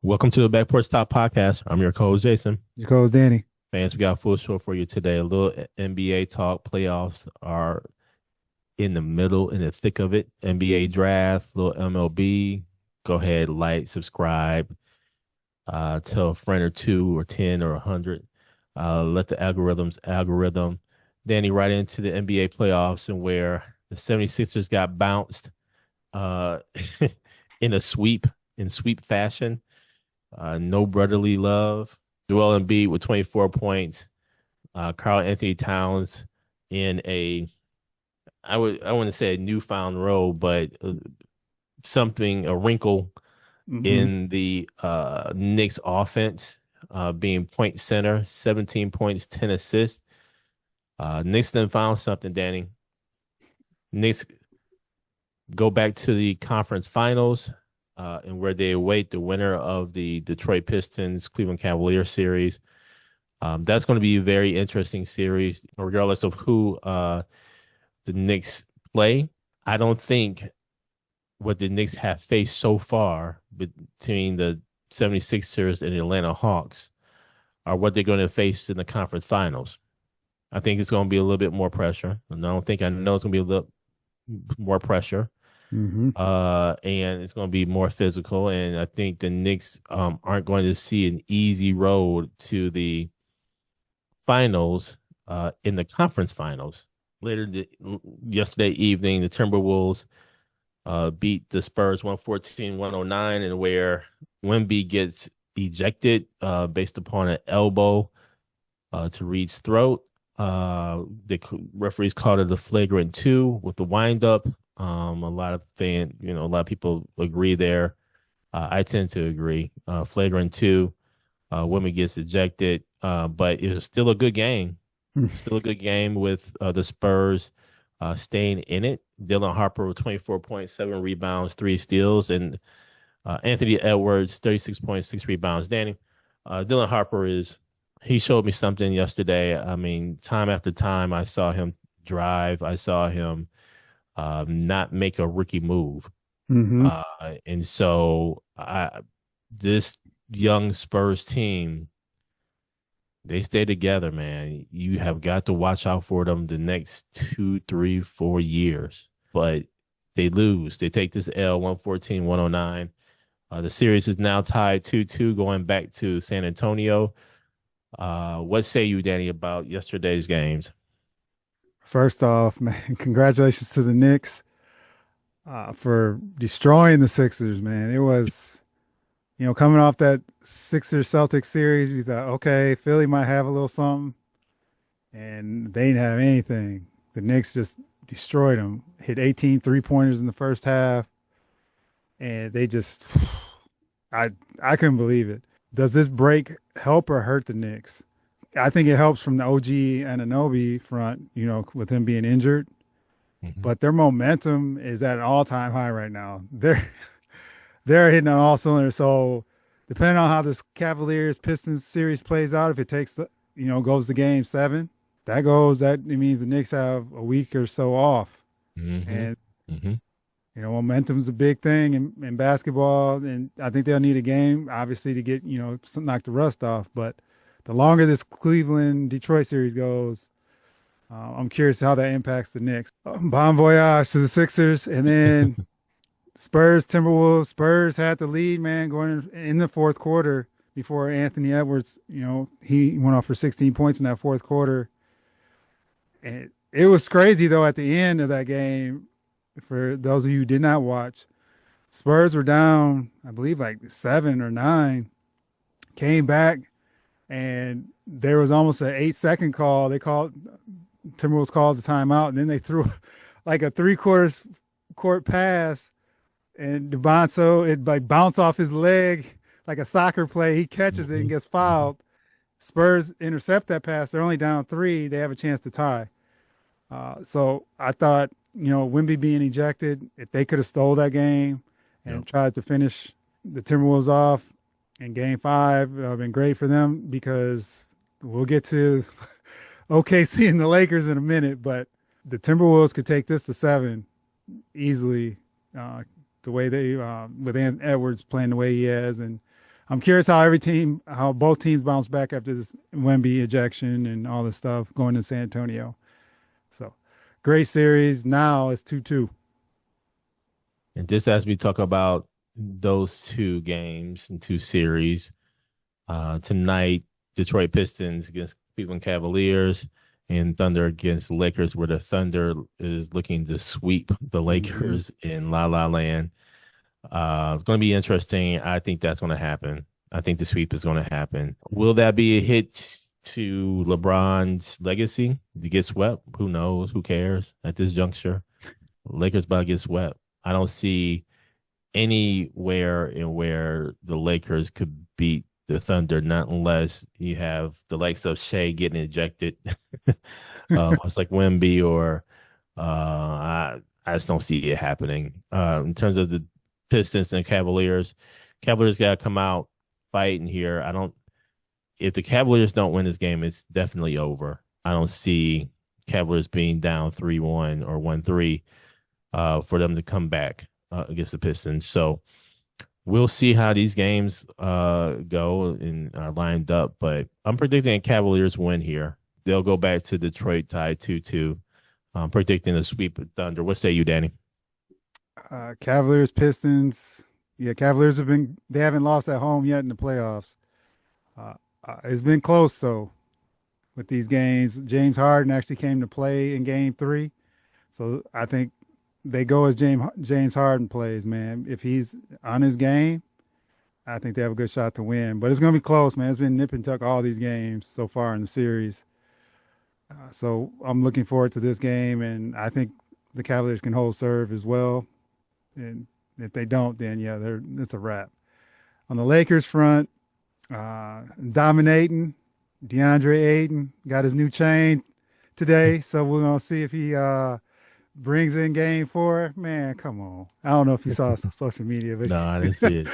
Welcome to the Back Porch Top Podcast. I'm your co-host, Jason. Your co-host Danny. Fans, we got a full show for you today. A little NBA talk. Playoffs are in the middle, in the thick of it. NBA draft, little MLB. Go ahead, like, subscribe, tell a friend or two or 10 or 100. Let the algorithm. Danny, right into the NBA playoffs and where the 76ers got bounced uh, in sweep fashion. No brotherly love. Joel Embiid with 24 points. Karl Anthony Towns in I wouldn't say a newfound role, but a wrinkle Mm-hmm. in the Knicks offense, being point center, 17 points, 10 assists. Knicks then found something, Danny. Knicks go back to the conference finals, and where they await the winner of the Detroit Pistons Cleveland Cavaliers series. That's going to be a very interesting series, regardless of who the Knicks play. I don't think what the Knicks have faced so far between the 76ers and the Atlanta Hawks are what they're going to face in the conference finals. I think it's going to be a little bit more pressure. And I know it's going to be a little more pressure. Mm-hmm. And it's going to be more physical. And I think the Knicks aren't going to see an easy road to the finals in the conference finals. Yesterday evening, the Timberwolves beat the Spurs 114-109, and where Wemby gets ejected based upon an elbow to Reed's throat. The referees called it a flagrant two with the windup. A lot of people agree there. I tend to agree. Flagrant two. Wemby gets ejected, but it was still a good game. Still a good game with the Spurs staying in it. Dylan Harper with 24 points, 7 rebounds, 3 steals, and Anthony Edwards, 36 points, 6 rebounds. Danny, Dylan Harper he showed me something yesterday. I mean, time after time, I saw him drive. I saw him not make a rookie move. Mm-hmm. And so this young Spurs team, they stay together, man. You have got to watch out for them the next 2, 3, 4 years. But they lose. They take this L 114-109. The series is now tied 2-2 going back to San Antonio. What say you, Danny, about yesterday's games? First off, man, congratulations to the Knicks for destroying the Sixers, man. It was, coming off that Sixers Celtics series, we thought, okay, Philly might have a little something, and they didn't have anything. The Knicks just destroyed them, hit 18 three-pointers in the first half, and they just, I couldn't believe it. Does this break help or hurt the Knicks? I think it helps from the OG Anunoby front, with him being injured. Mhm. But their momentum is at an all-time high right now. They're hitting on all cylinders. So depending on how this Cavaliers Pistons series plays out, if it takes goes to game seven, that means the Knicks have a week or so off. Mhm. And Mhm. momentum's a big thing in basketball, and I think they'll need a game, obviously, to get to knock the rust off. But the longer this Cleveland Detroit series goes, I'm curious how that impacts the Knicks. Bon voyage to the Sixers, and then Spurs Timberwolves. Spurs had the lead, man, going in the fourth quarter before Anthony Edwards. He went off for 16 points in that fourth quarter, and it was crazy though at the end of that game. For those of you who did not watch, Spurs were down, I believe, like 7 or 9, came back, and there was almost an 8-second call. Timberwolves called the timeout, and then they threw like a three-quarters court pass, and it like bounced off his leg like a soccer play. He catches it and Mhm. gets Mhm. fouled. Spurs intercept that pass. They're only down 3. They have a chance to tie. So I thought, Wimby being ejected, if they could have stole that game and Yep. tried to finish the Timberwolves off in game 5, it would have been great for them because we'll get to OKC and the Lakers in a minute, but the Timberwolves could take this to 7 easily, the way with Edwards playing the way he has. And I'm curious how both teams bounce back after this Wemby ejection and all this stuff going to San Antonio. So great series. Now it's 2-2. And just as we talk about those two games and two series, tonight, Detroit Pistons against Cleveland Cavaliers and Thunder against Lakers, where the Thunder is looking to sweep the Mm-hmm. Lakers in La La Land. It's going to be interesting. I think that's going to happen. I think the sweep is going to happen. Will that be a hit to LeBron's legacy to get swept? Who knows? Who cares at this juncture? Lakers about to get swept. I don't see anywhere in where the Lakers could beat the Thunder, not unless you have the likes of Shea getting ejected, it's like Wemby, or I just don't see it happening. In terms of the Pistons and Cavaliers got to come out fighting here. I don't. If the Cavaliers don't win this game, it's definitely over. I don't see Cavaliers being down 3-1 or 1-3 for them to come back against the Pistons. So we'll see how these games go and are lined up. But I'm predicting a Cavaliers win here. They'll go back to Detroit tied 2-2. I'm predicting a sweep of Thunder. What say you, Danny? Cavaliers, Pistons. Yeah, Cavaliers they haven't lost at home yet in the playoffs. It's been close though with these games. James Harden actually came to play in game 3. So I think they go as James Harden plays, man. If he's on his game, I think they have a good shot to win. But it's going to be close, man. It's been nip and tuck all these games so far in the series. So I'm looking forward to this game, and I think the Cavaliers can hold serve as well. And if they don't, then yeah, it's a wrap. On the Lakers front, dominating. DeAndre Ayton got his new chain today, so we're gonna see if he brings in game 4. Man, come on. I don't know if you saw social media, but No, I didn't see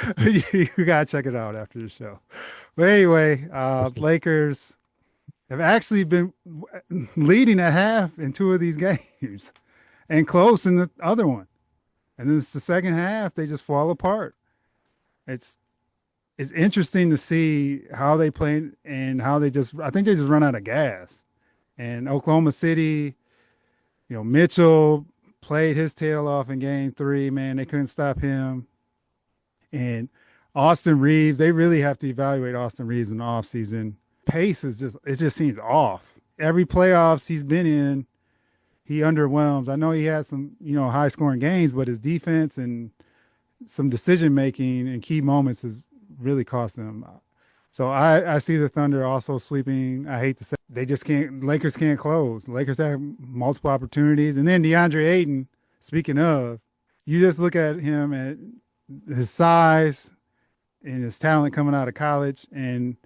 you gotta check it out after the show. But anyway, it. Lakers have actually been leading at half in 2 of these games and close in the other one. And then it's the second half, they just fall apart. It's it's interesting to see how they play and how I think they just run out of gas. And Oklahoma City, Mitchell played his tail off in game 3, man. They couldn't stop him. And Austin Reeves, they really have to evaluate Austin Reeves in the offseason. Pace it just seems off. Every playoffs he's been in, he underwhelms. I know he has some, high scoring games, but his defense and some decision making in key moments has really cost them. So I see the Thunder also sweeping. I hate to say they just can't. Lakers can't close. Lakers have multiple opportunities, and then DeAndre Ayton. Speaking of, you just look at him at his size and his talent coming out of college, and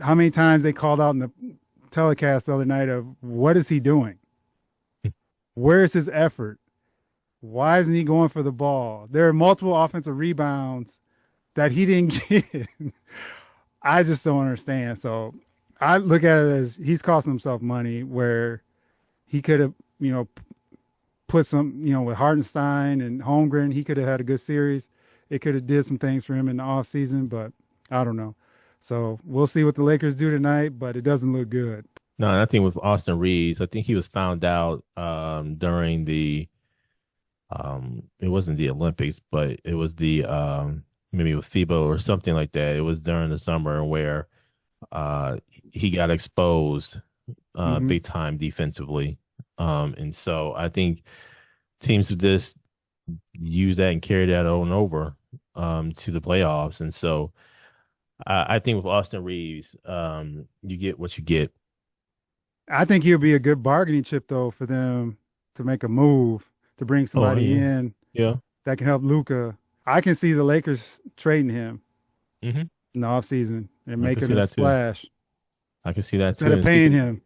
how many times they called out in the telecast the other night of what is he doing? Where's his effort? Why isn't he going for the ball? There are multiple offensive rebounds that he didn't get. I just don't understand. So I look at it as he's costing himself money where he could have, put some, with Hartenstein and Holmgren, he could have had a good series. It could have did some things for him in the offseason, but I don't know. So we'll see what the Lakers do tonight, but it doesn't look good. No, I think with Austin Reeves, I think he was found out during the it wasn't the Olympics, but it was the maybe with FIBA or something like that. It was during the summer where he got exposed Mm-hmm. big time defensively. And so I think teams have just used that and carried that on over to the playoffs. And so I think with Austin Reeves, you get what you get. I think he'll be a good bargaining chip though for them to make a move to bring Oh somebody yeah, in yeah. that can help Luca. I can see the Lakers trading him Hmm. in the offseason and I can making see a that too. splash I can see that instead too. of And paying him.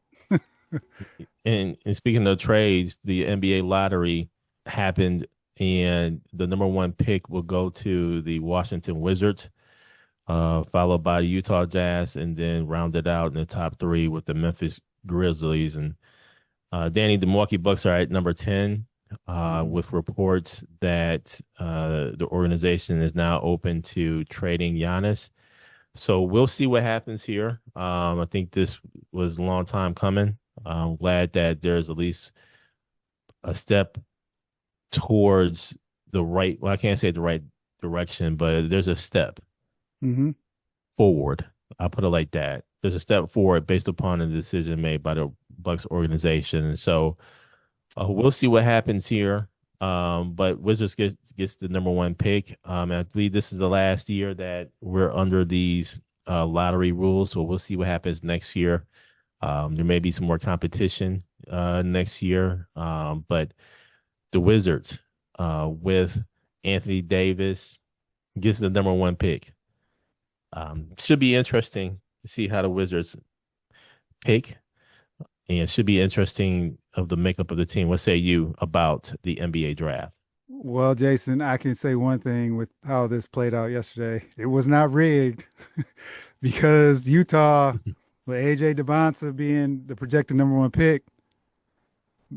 speaking of trades, the NBA lottery happened, and the number one pick will go to the Washington Wizards, followed by the Utah Jazz, and then rounded out in the top 3 with the Memphis Grizzlies. And Danny, the Milwaukee Bucks are at number 10. Mm-hmm. with reports that the organization is now open to trading Giannis. So we'll see what happens here. I think this was a long time coming. I'm glad that there's at least a step towards the right. Well, I can't say the right direction, but there's a step Mm-hmm. forward. I'll put it like that. There's a step forward based upon a decision made by the Bucks organization. And so we'll see what happens here. But Wizards gets the number one pick. I believe this is the last year that we're under these lottery rules. So we'll see what happens next year. There may be some more competition next year. But the Wizards with Anthony Davis gets the number one pick. Should be interesting to see how the Wizards pick, and it should be interesting of the makeup of the team. What say you about the NBA draft? Well, Jason, I can say one thing with how this played out yesterday. It was not rigged because Utah, with AJ DeBonsa being the projected number one pick,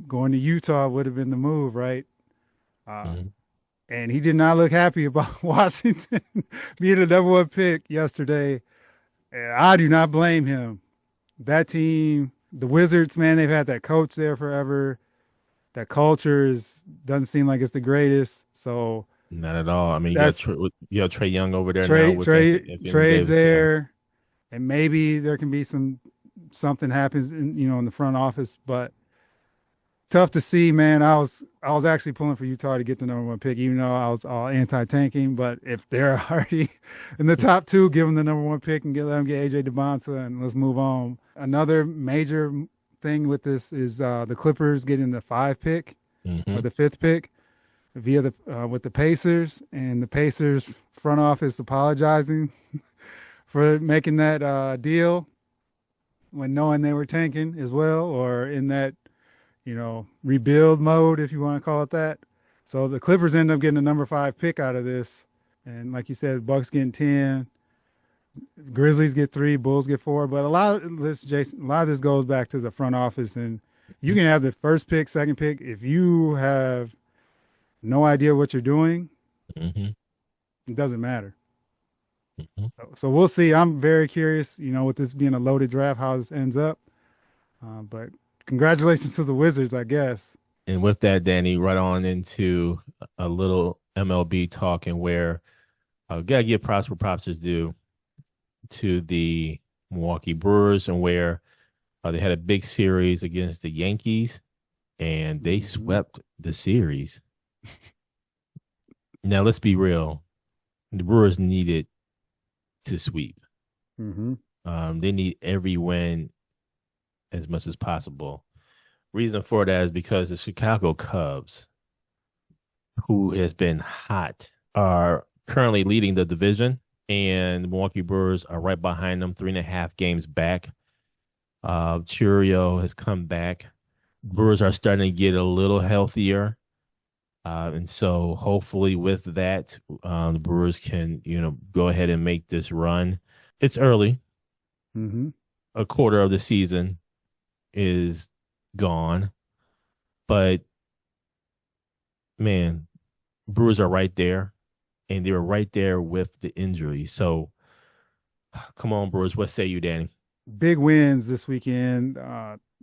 going to Utah would have been the move, right? Uh, Mhm. and he did not look happy about Washington being the number one pick yesterday. And I do not blame him. That team, the Wizards, man, they've had that coach there forever. That culture doesn't seem like it's the greatest. So Not at all. I mean, that's you got Trey Young over there now Trey. with Anthony Trey's Davis. Yeah. there, and maybe there can be something happens in the front office, but tough to see, man. I was actually pulling for Utah to get the number one pick, even though I was all anti-tanking. But if they're already in the top two, give them the number one pick and let them get AJ DeBonsa, and let's move on. Another major thing with this is the Clippers getting the five pick or Hmm. the fifth pick via the with the Pacers, and the Pacers front office apologizing for making that deal when knowing they were tanking as well, or in that rebuild mode, if you want to call it that. So the Clippers end up getting a number five pick out of this. And like you said, Bucks getting 10, Grizzlies get three, Bulls get four. But a lot of this, Jason, a lot of this goes back to the front office. And you can have the first pick, second pick. If you have no idea what you're doing, Hmm. it doesn't matter. Hmm. So we'll see. I'm very curious, with this being a loaded draft, how this ends up. But congratulations to the Wizards, I guess. And with that, Danny, right on into a little MLB talking where gotta give props where props is due to the Milwaukee Brewers, and where they had a big series against the Yankees and they Mm-hmm. swept the series. Now, let's be real. The Brewers needed to sweep. Mm-hmm. They need every win as much as possible. Reason for that is because the Chicago Cubs, who has been hot, are currently leading the division, and the Milwaukee Brewers are right behind them, 3.5 games back. Churio has come back. Brewers are starting to get a little healthier. And so hopefully with that, the Brewers can, go ahead and make this run. It's early. Mm-hmm. A quarter of the season is gone, but man, Brewers are right there, and they were right there with the injury. So come on, Brewers. What say you, Danny? Big wins this weekend.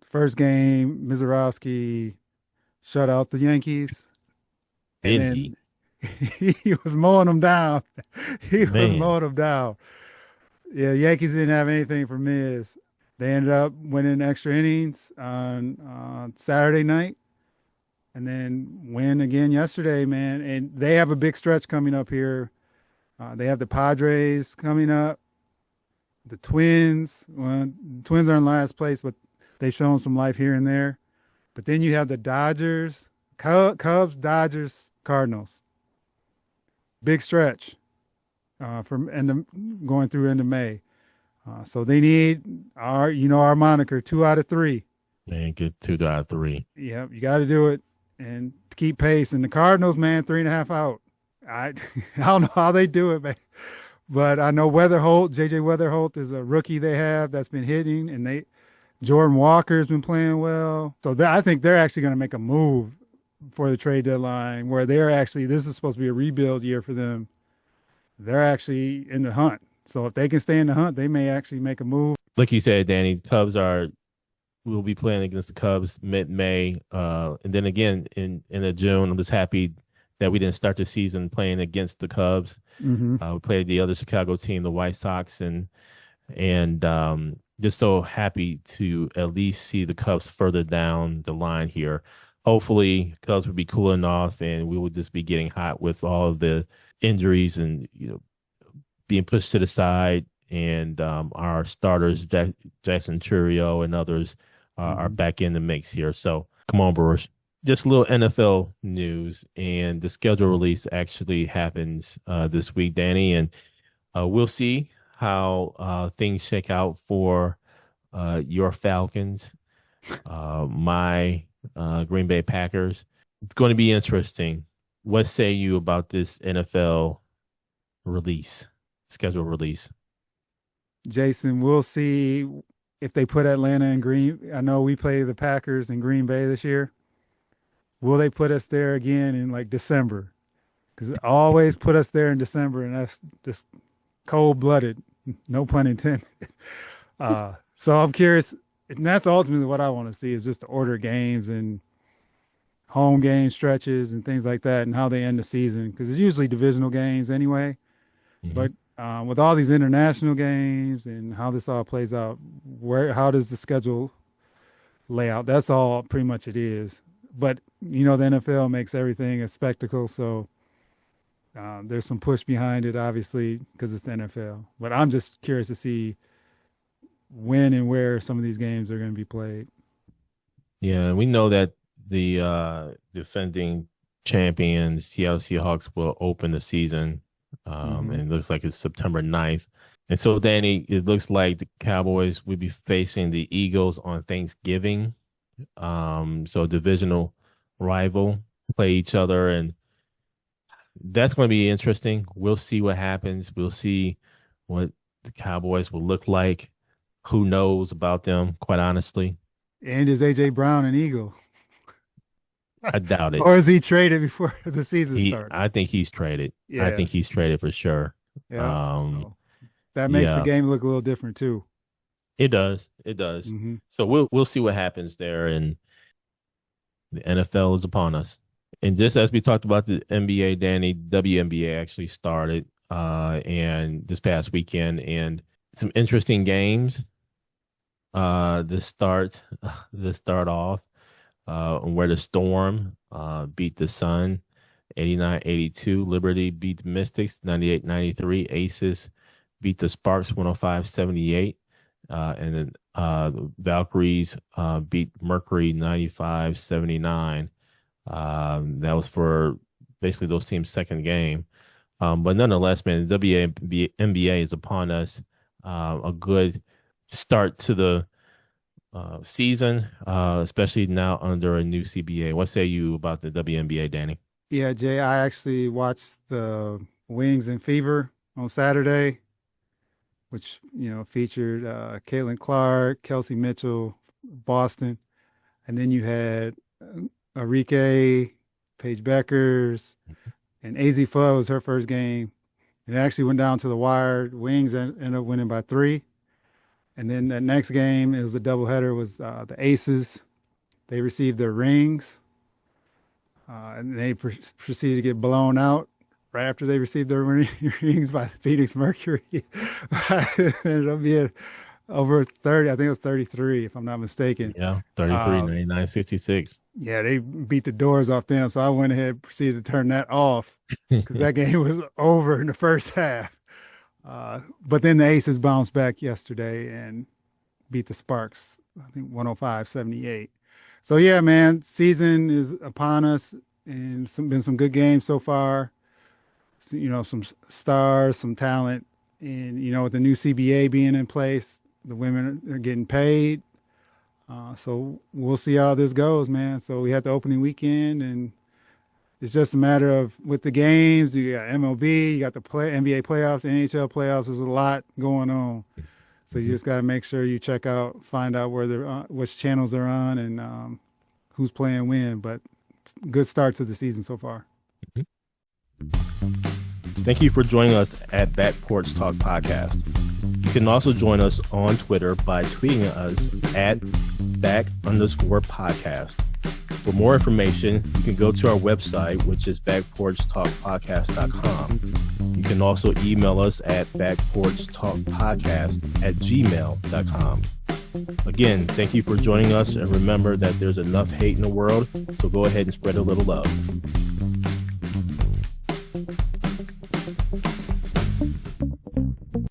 First game, Mizorowski shut out the Yankees, and Did he? then he was mowing them down. He was Man. mowing them down. Yeah, Yankees didn't have anything for Miz. They ended up winning extra innings on Saturday night, and then win again yesterday, man. And they have a big stretch coming up here. They have the Padres coming up, the Twins. Well, the Twins are in last place, but they've shown some life here and there. But then you have the Dodgers, Cubs, Dodgers, Cardinals. Big stretch from going through end of May. So they need our moniker, 2 out of 3. Man, get 2 out of 3. Yep, you got to do it and to keep pace. And the Cardinals, man, 3.5 out. I I don't know how they do it, man. But I know JJ Weatherholt is a rookie they have that's been hitting, and Jordan Walker's been playing well. So I think they're actually going to make a move before the trade deadline, where they're actually this is supposed to be a rebuild year for them. They're actually in the hunt. So if they can stay in the hunt, they may actually make a move. Like you said, Danny, Cubs are we'll be playing against the Cubs mid-May, and then again in the June. I'm just happy that we didn't start the season playing against the Cubs. Mm-hmm. We played the other Chicago team, the White Sox, and just so happy to at least see the Cubs further down the line here. Hopefully, Cubs will be cooling off, and we will just be getting hot with all of the injuries and being pushed to the side, and our starters, Jackson Churio and others, are Mm-hmm. back in the mix here. So come on, Brewers. Just a little NFL news, and the schedule release actually happens this week, Danny, and we'll see how things shake out for your Falcons, my Green Bay Packers. It's going to be interesting. What say you about this NFL schedule release? Jason, we'll see if they put Atlanta in Green. I know we play the Packers in Green Bay this year. Will they put us there again in like December? Because they always put us there in December, and that's just cold blooded. No pun intended. So I'm curious, and that's ultimately what I want to see is just the order of games and home game stretches and things like that, and how they end the season. Because it's usually divisional games anyway. Mm-hmm. But with all these international games and how this all plays out, how does the schedule lay out? That's all pretty much it is. But the NFL makes everything a spectacle, so there's some push behind it, obviously, because it's the NFL. But I'm just curious to see when and where some of these games are going to be played. Yeah, we know that the defending champions, Seattle Seahawks, will open the season. Mm-hmm. And it looks like it's September 9th. And so, Danny, it looks like the Cowboys will be facing the Eagles on Thanksgiving. So divisional rival play each other, and that's going to be interesting. We'll see what happens. We'll see what the Cowboys will look like. Who knows about them, quite honestly. And is AJ Brown an Eagle, I doubt it. or is he traded before the season starts? I think he's traded. I Yeah, think he's traded for sure. yeah. Um, So that makes the yeah, game look a little different too. it does. It does. Mm-hmm. So we'll see what happens there, and the NFL is upon us. And just as we talked about the NBA, Danny, WNBA actually started and this past weekend, and some interesting games. The start the start off where the Storm beat the Sun 89-82. Liberty beat the Mystics 98-93. Aces beat the Sparks 105-78. And then the Valkyries beat Mercury 95-79. That was for basically those teams' second game. But nonetheless, man, the WNBA is upon us. A good start to the season, especially now under a new CBA. What say you about the WNBA, Danny? Yeah, Jay, I actually watched the Wings and Fever on Saturday, which featured Caitlin Clark, Kelsey Mitchell, Boston, and then you had Arike, Paige Beckers, and AZ Fudd was her first game. It actually went down to the wire. Wings ended up winning by 3. And then that next game is a doubleheader was the Aces. They received their rings, and they proceeded to get blown out right after they received their rings by the Phoenix Mercury. It ended up being over 30. I think it was 33, if I'm not mistaken. Yeah, 33, 99, 66. Yeah, they beat the doors off them. So I went ahead and proceeded to turn that off because that game was over in the first half. But then the Aces bounced back yesterday and beat the Sparks, I think 105-78. So yeah, man, season is upon us and been some good games so far. So, some stars, some talent, and with the new CBA being in place, the women are getting paid. So we'll see how this goes, man. So we had the opening weekend, and it's just a matter of with the games. You got MLB, you got the NBA playoffs, NHL playoffs. There's a lot going on, so you just got to make sure you find out where they're, which channels they're on, and who's playing when. But good start to the season so far. Thank you for joining us at Back Porch Talk Podcast. You can also join us on Twitter by tweeting us at back_podcast. For more information, you can go to our website, which is backporchtalkpodcast.com. You can also email us at backporchtalkpodcast@gmail.com. Again, thank you for joining us, and remember that there's enough hate in the world, so go ahead and spread a little love.